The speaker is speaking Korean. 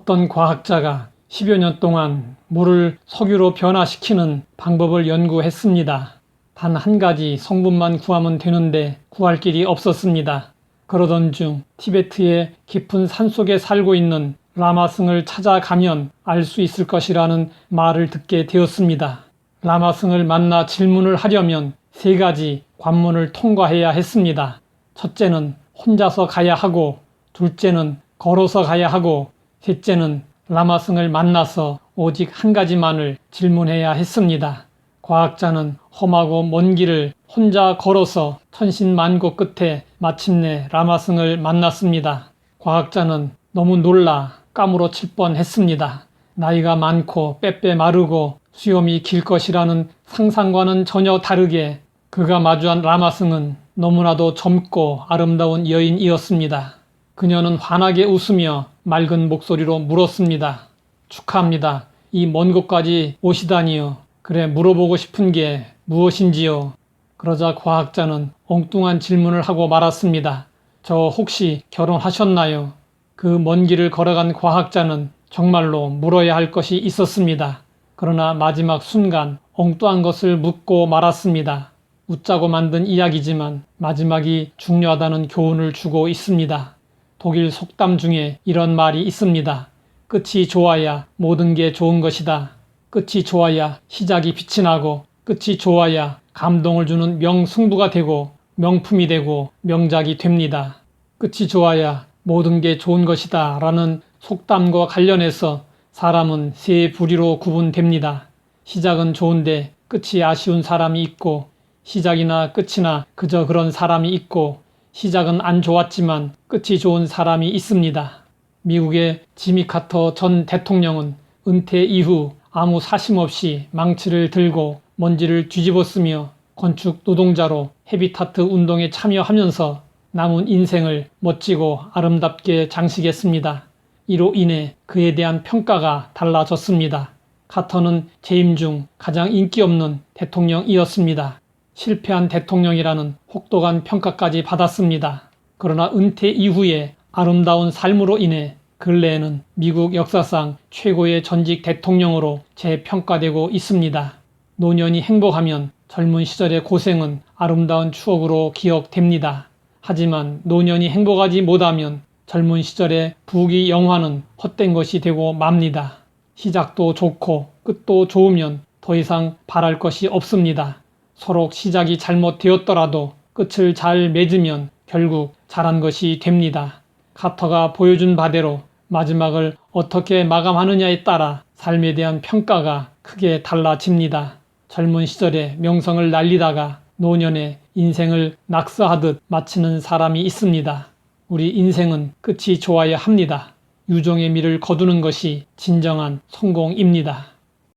어떤 과학자가 10여 년 동안 물을 석유로 변화시키는 방법을 연구했습니다. 단 한 가지 성분만 구하면 되는데 구할 길이 없었습니다. 그러던 중 티베트의 깊은 산속에 살고 있는 라마승을 찾아가면 알 수 있을 것이라는 말을 듣게 되었습니다. 라마승을 만나 질문을 하려면 3가지 관문을 통과해야 했습니다. 첫째는 혼자서 가야 하고, 둘째는 걸어서 가야 하고, 셋째는 라마승을 만나서 오직 한 가지만을 질문해야 했습니다. 과학자는 험하고 먼 길을 혼자 걸어서 천신만고 끝에 마침내 라마승을 만났습니다. 과학자는 너무 놀라 까무러칠 뻔했습니다. 나이가 많고 빼빼 마르고 수염이 길 것이라는 상상과는 전혀 다르게 그가 마주한 라마승은 너무나도 젊고 아름다운 여인이었습니다. 그녀는 환하게 웃으며 맑은 목소리로 물었습니다. 축하합니다. 이 먼 곳까지 오시다니요. 그래, 물어보고 싶은 게 무엇인지요? 그러자 과학자는 엉뚱한 질문을 하고 말았습니다. 저 혹시 결혼하셨나요? 그 먼 길을 걸어간 과학자는 정말로 물어야 할 것이 있었습니다. 그러나 마지막 순간 엉뚱한 것을 묻고 말았습니다. 웃자고 만든 이야기지만 마지막이 중요하다는 교훈을 주고 있습니다. 독일 속담 중에 이런 말이 있습니다. 끝이 좋아야 모든 게 좋은 것이다. 끝이 좋아야 시작이 빛이 나고, 끝이 좋아야 감동을 주는 명승부가 되고 명품이 되고 명작이 됩니다. 끝이 좋아야 모든 게 좋은 것이다 라는 속담과 관련해서 사람은 3부류로 구분됩니다. 시작은 좋은데 끝이 아쉬운 사람이 있고, 시작이나 끝이나 그저 그런 사람이 있고, 시작은 안 좋았지만 끝이 좋은 사람이 있습니다. 미국의 지미 카터 전 대통령은 은퇴 이후 아무 사심 없이 망치를 들고 먼지를 뒤집어쓰며 건축 노동자로 헤비타트 운동에 참여하면서 남은 인생을 멋지고 아름답게 장식했습니다. 이로 인해 그에 대한 평가가 달라졌습니다. 카터는 재임 중 가장 인기 없는 대통령이었습니다. 실패한 대통령이라는 혹독한 평가까지 받았습니다. 그러나 은퇴 이후에 아름다운 삶으로 인해 근래에는 미국 역사상 최고의 전직 대통령으로 재평가되고 있습니다. 노년이 행복하면 젊은 시절의 고생은 아름다운 추억으로 기억됩니다. 하지만 노년이 행복하지 못하면 젊은 시절의 부귀영화는 헛된 것이 되고 맙니다. 시작도 좋고 끝도 좋으면 더 이상 바랄 것이 없습니다. 서로 시작이 잘못되었더라도 끝을 잘 맺으면 결국 잘한 것이 됩니다. 카터가 보여준 바대로 마지막을 어떻게 마감하느냐에 따라 삶에 대한 평가가 크게 달라집니다. 젊은 시절에 명성을 날리다가 노년에 인생을 낙서하듯 마치는 사람이 있습니다. 우리 인생은 끝이 좋아야 합니다. 유종의 미를 거두는 것이 진정한 성공입니다.